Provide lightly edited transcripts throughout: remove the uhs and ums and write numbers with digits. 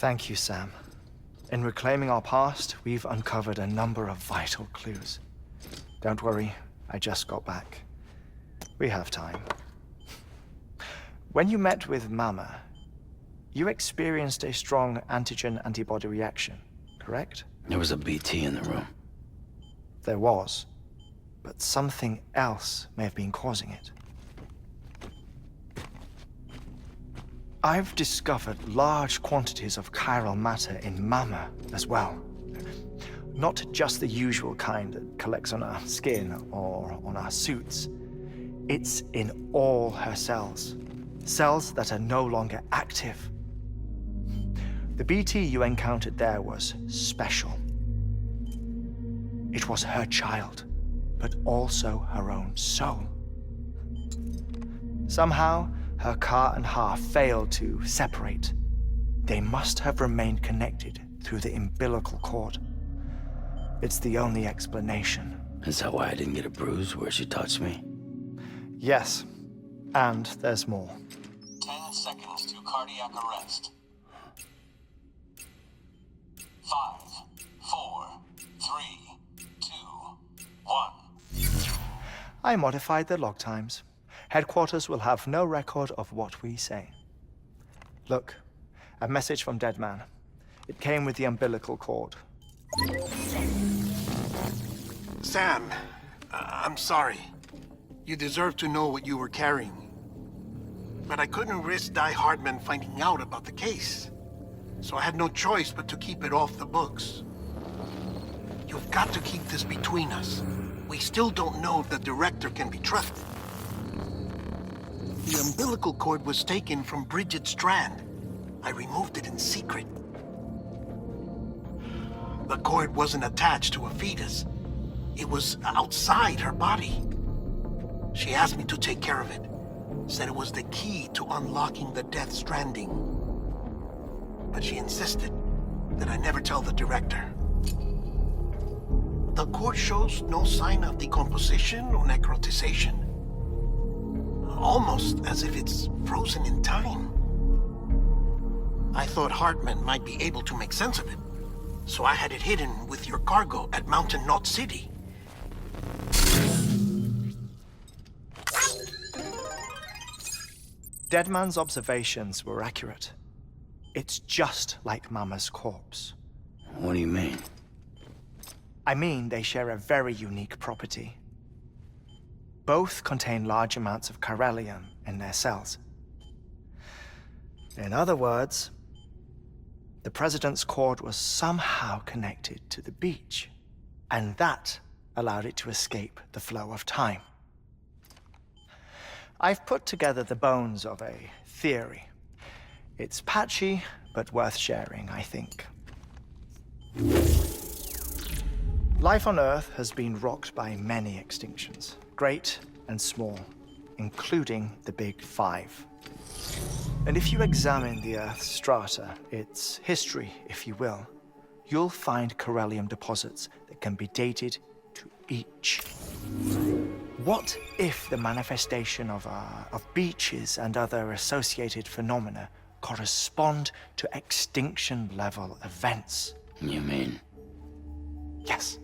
Thank you, Sam. In reclaiming our past, we've uncovered a number of vital clues. Don't worry, I just got back. We have time. When you met with Mama, you experienced a strong antigen-antibody reaction, correct? There was a BT in the room. There was, but something else may have been causing it. I've discovered large quantities of chiral matter in Mama as well. Not just the usual kind that collects on our skin or on our suits. It's in all her cells. Cells that are no longer active. The BT you encountered there was special. It was her child, but also her own soul. Somehow, her car and half failed to separate. They must have remained connected through the umbilical cord. It's the only explanation. Is that why I didn't get a bruise where she touched me? Yes, and there's more. 10 seconds to cardiac arrest. 5, 4, 3, 2, 1. I modified the log times. Headquarters will have no record of what we say. Look, a message from Deadman. It came with the umbilical cord. Sam, I'm sorry. You deserve to know what you were carrying. But I couldn't risk Die Hardman finding out about the case. So I had no choice but to keep it off the books. You've got to keep this between us. We still don't know if the director can be trusted. The umbilical cord was taken from Bridget Strand. I removed it in secret. The cord wasn't attached to a fetus. It was outside her body. She asked me to take care of it. Said it was the key to unlocking the Death Stranding. But she insisted that I never tell the director. The cord shows no sign of decomposition or necrotization. Almost as if it's frozen in time. I thought Hartman might be able to make sense of it, so I had it hidden with your cargo at Mountain Knot City. Deadman's observations were accurate. It's just like Mama's corpse. What do you mean? I mean, they share a very unique property. Both contain large amounts of chiralium in their cells. In other words, the President's cord was somehow connected to the beach, and that allowed it to escape the flow of time. I've put together the bones of a theory. It's patchy, but worth sharing, I think. Life on Earth has been rocked by many extinctions, great and small, including the Big Five. And if you examine the Earth's strata, its history, if you will, you'll find chiralium deposits that can be dated to each. What if the manifestation of beaches and other associated phenomena correspond to extinction-level events? You mean? Yes.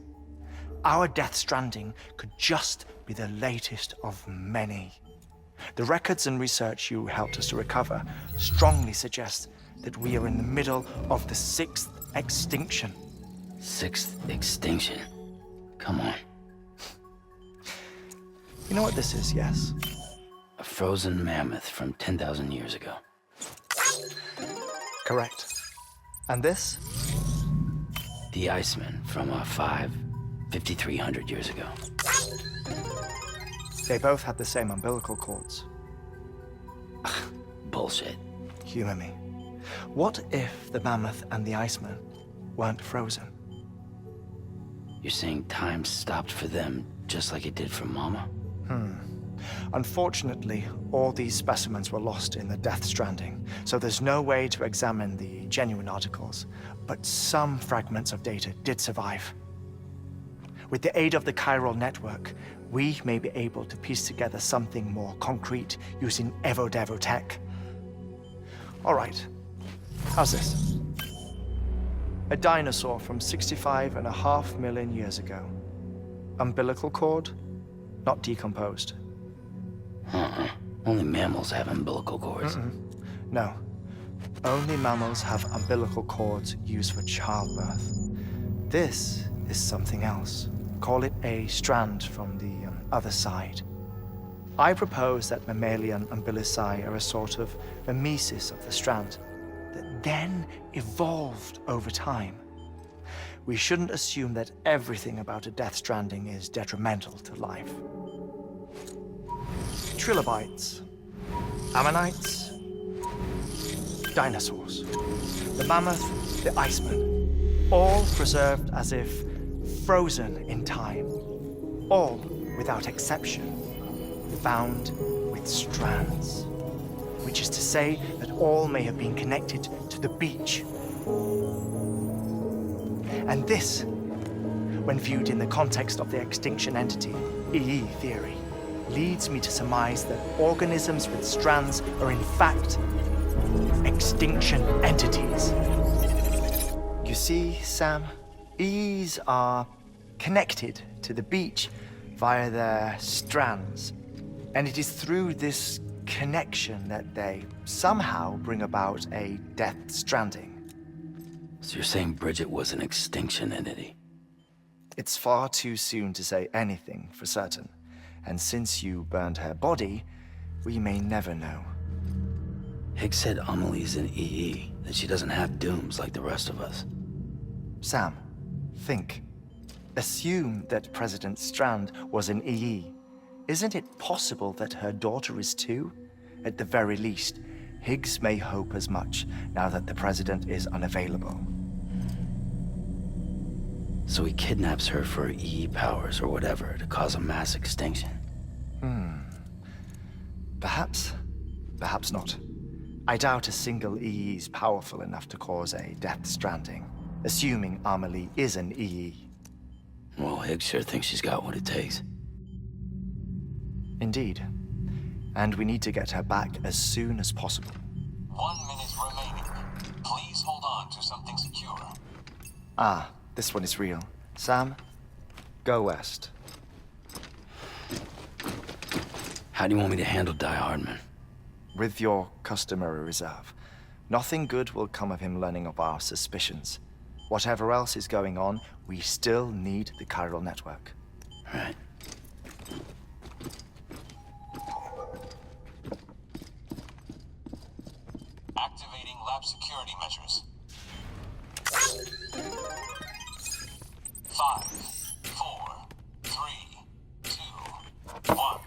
Our Death Stranding could just be the latest of many. The records and research you helped us to recover strongly suggest that we are in the middle of the 6th extinction. 6th extinction? Come on. You know what this is, yes? A frozen mammoth from 10,000 years ago. Correct. And this? The Iceman from 5,300 years ago. They both had the same umbilical cords. Bullshit. Humor me. What if the mammoth and the Iceman weren't frozen? You're saying time stopped for them just like it did for Mama? Unfortunately, all these specimens were lost in the Death Stranding, so there's no way to examine the genuine articles, but some fragments of data did survive. With the aid of the chiral network, we may be able to piece together something more concrete using Evo-Devo tech. All right, how's this? A dinosaur from 65.5 million years ago. Umbilical cord, not decomposed. Only mammals have umbilical cords. No. Only mammals have umbilical cords used for childbirth. This is something else. Call it a strand from the other side. I propose that mammalian umbilici are a sort of mimesis of the strand that then evolved over time. We shouldn't assume that everything about a death stranding is detrimental to life. Trilobites, ammonites, dinosaurs, the mammoth, the iceman, all preserved as if frozen in time, all without exception, found with strands, which is to say that all may have been connected to the beach. And this, when viewed in the context of the extinction entity, EE theory, leads me to surmise that organisms with strands are in fact extinction entities. You see, Sam, EEs are connected to the beach via their strands. And it is through this connection that they somehow bring about a death stranding. So you're saying Bridget was an extinction entity? It's far too soon to say anything for certain. And since you burned her body, we may never know. Higgs said Amelie's an EE, that she doesn't have dooms like the rest of us. Sam, think. Assume that President Strand was an EE. Isn't it possible that her daughter is too? At the very least, Higgs may hope as much now that the president is unavailable. So he kidnaps her for EE powers or whatever to cause a mass extinction. Perhaps. Perhaps not. I doubt a single EE is powerful enough to cause a death stranding, assuming Amelie is an EE. Well, Higgs sure thinks she's got what it takes. Indeed. And we need to get her back as soon as possible. 1 minute remaining. Please hold on to something secure. Ah, this one is real. Sam, go west. How do you want me to handle Die Hardman? With your customary reserve. Nothing good will come of him learning of our suspicions. Whatever else is going on, we still need the chiral network. Right. Activating lab security measures. 5, 4, 3, 2, 1.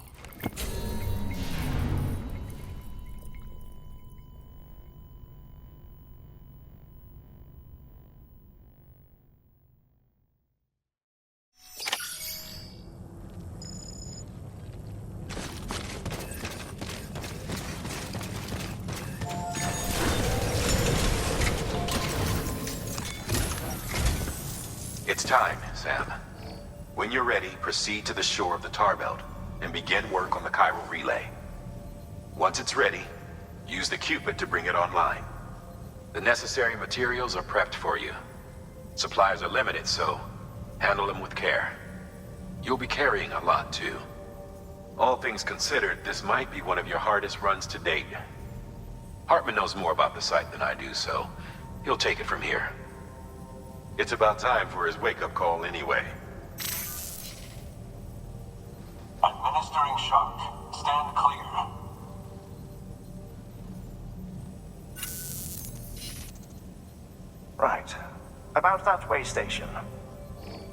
It's time, Sam. When you're ready, proceed to the shore of the tar belt and begin work on the chiral relay. Once it's ready, use the Cupid to bring it online. The necessary materials are prepped for you. Supplies are limited, so handle them with care. You'll be carrying a lot, too. All things considered, this might be one of your hardest runs to date. Hartman knows more about the site than I do, so he'll take it from here. It's about time for his wake-up call anyway. Administering shock. Stand clear. Right. About that way station.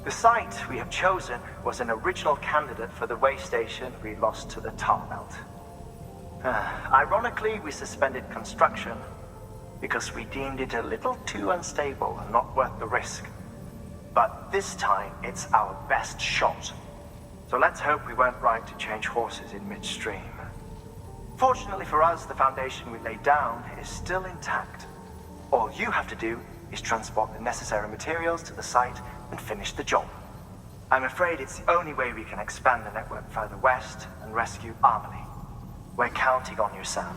The site we have chosen was an original candidate for the way station we lost to the tar belt. Ironically, we suspended construction because we deemed it a little too unstable and not worth the risk. But this time, it's our best shot. So let's hope we weren't right to change horses in midstream. Fortunately for us, the foundation we laid down is still intact. All you have to do is transport the necessary materials to the site and finish the job. I'm afraid it's the only way we can expand the network further west and rescue Amelie. We're counting on you, Sam.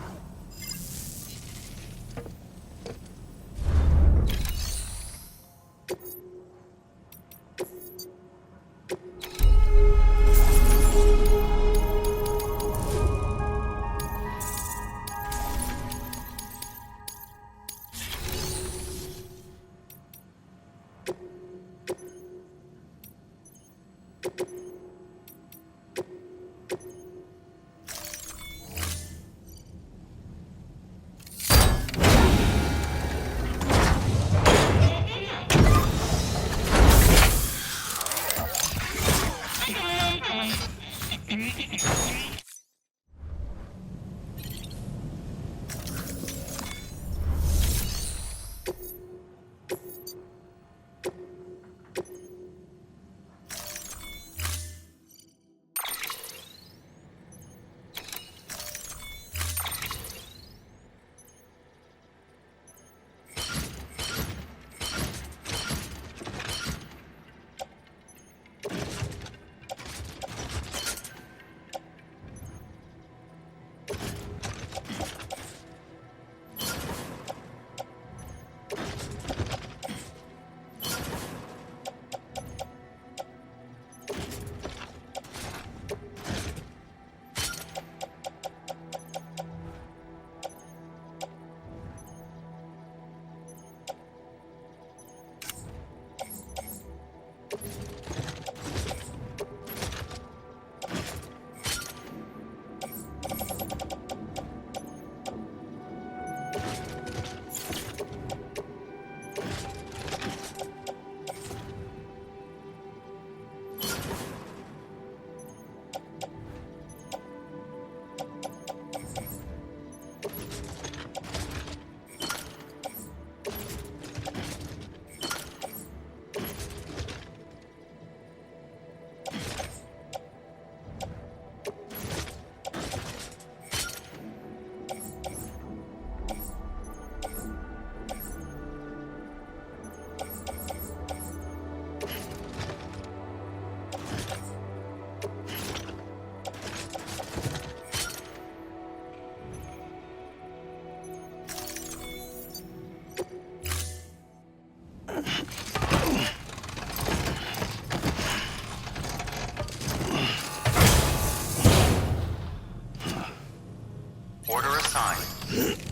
Order assigned.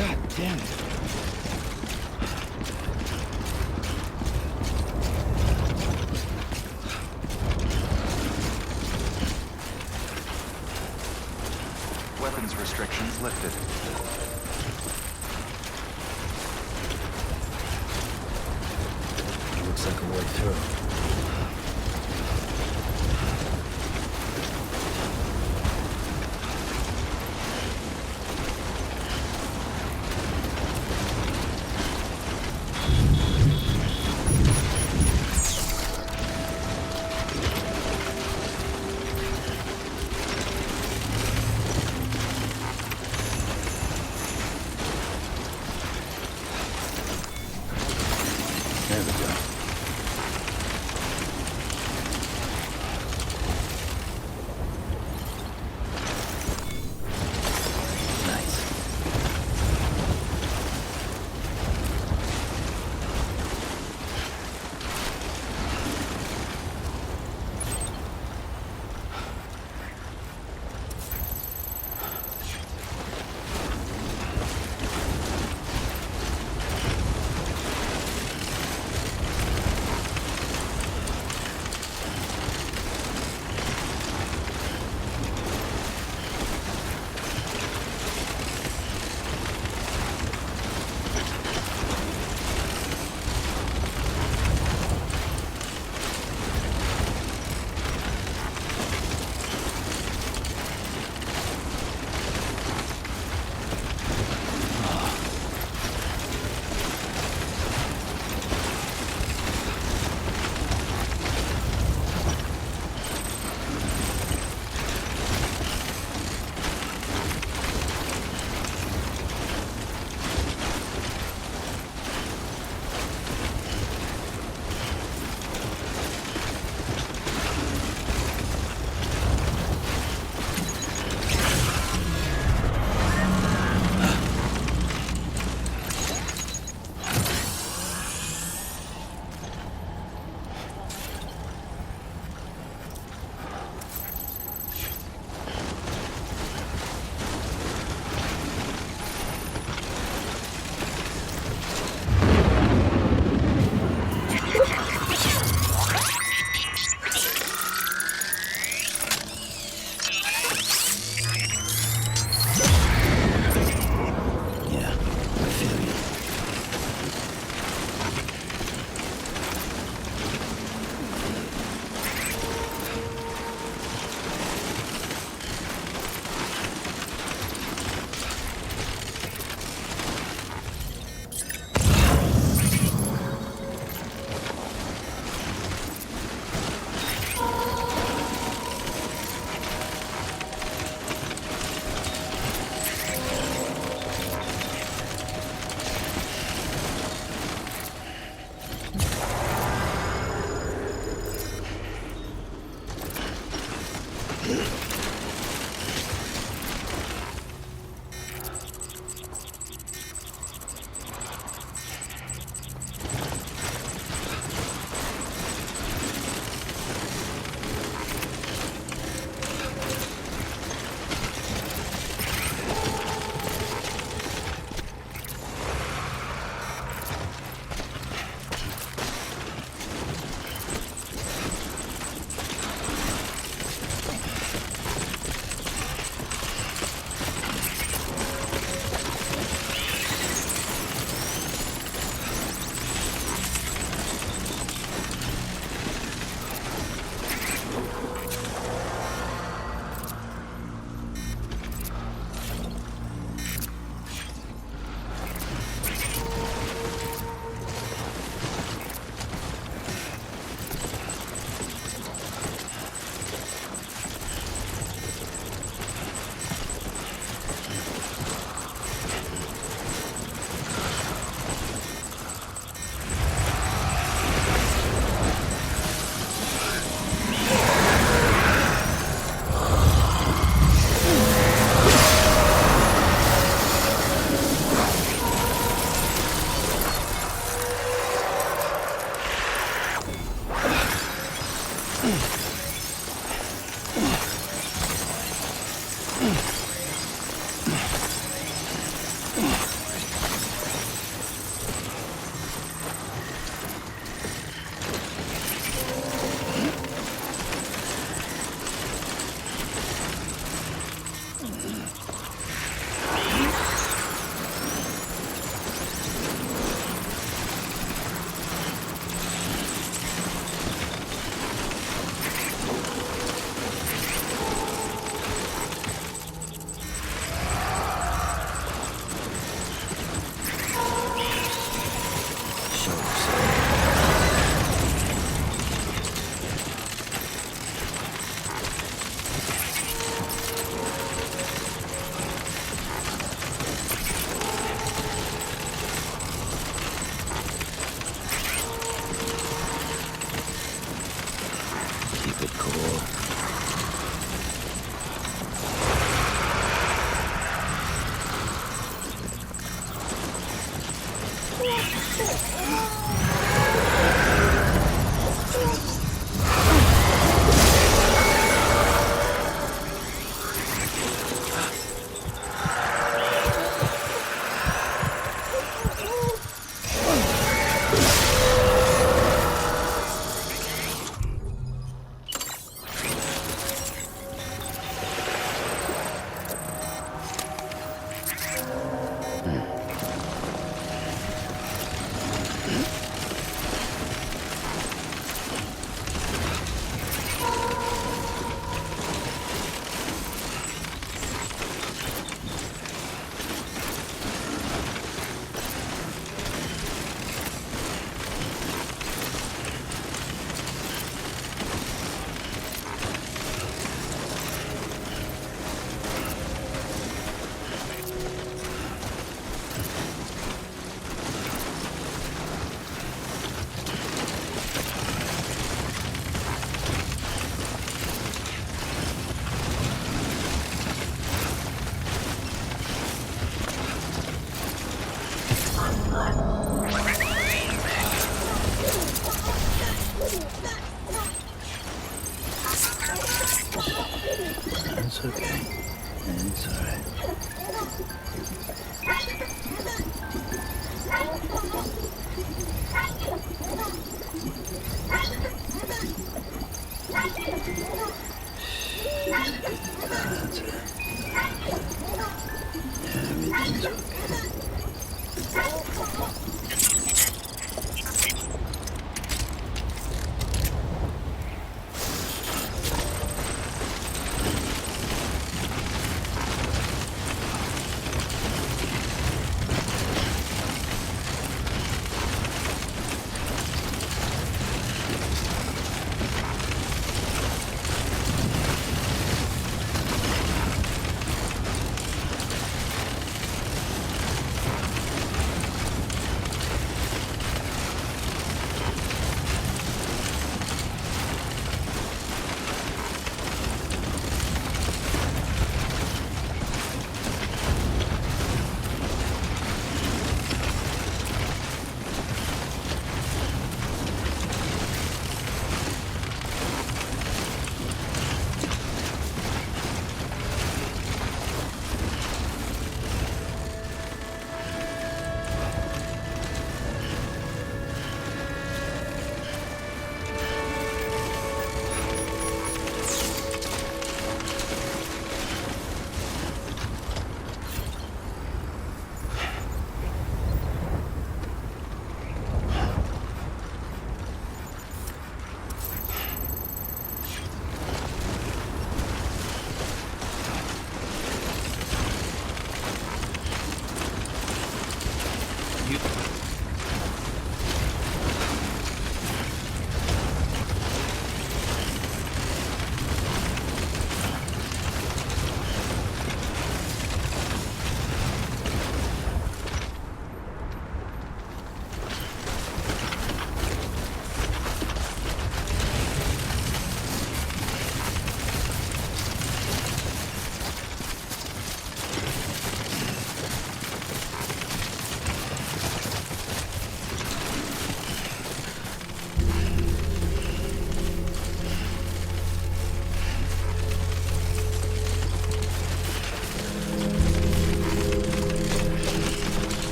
God damn it. Weapons restrictions lifted. Looks like a way through. There we go. Keep it cool. It's okay. It's alright. That's it. Everything's okay.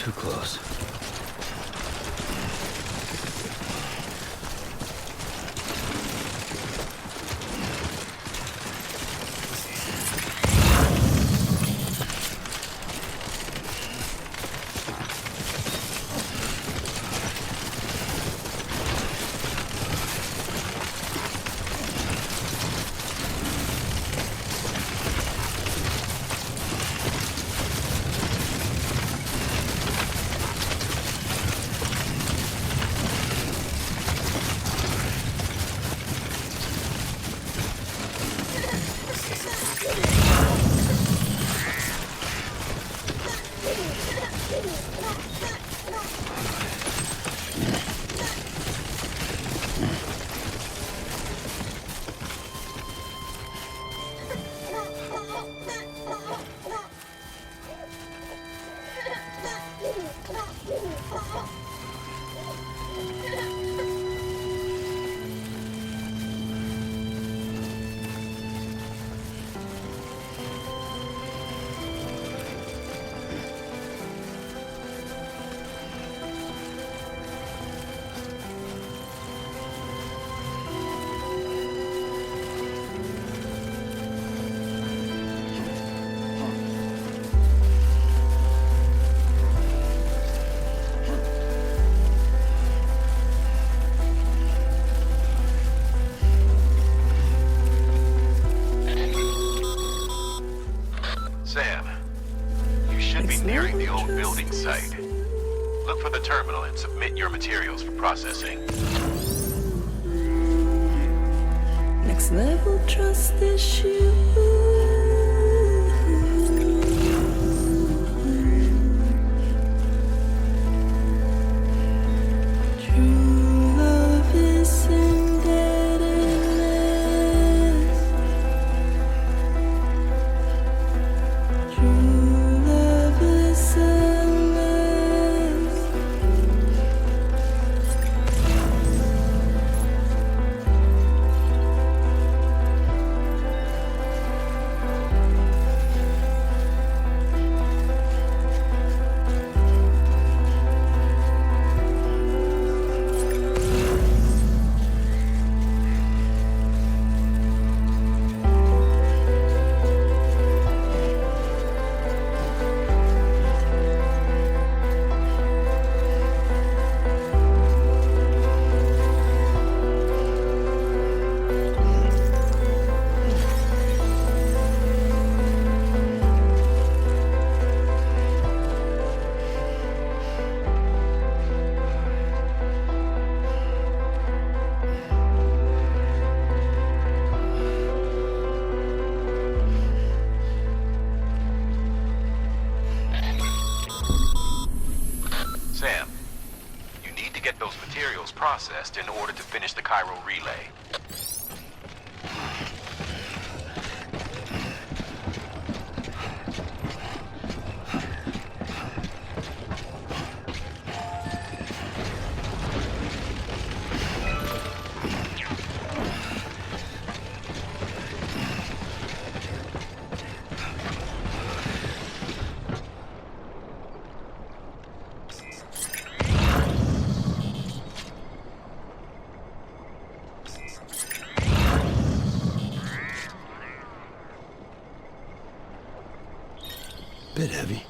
Too close. site. Look for the terminal and submit your materials for processing. Next level trust issue. True love is indebtedness. True love is endless. Sam, you need to get those materials processed in order to finish the Cairo relay. Bit heavy.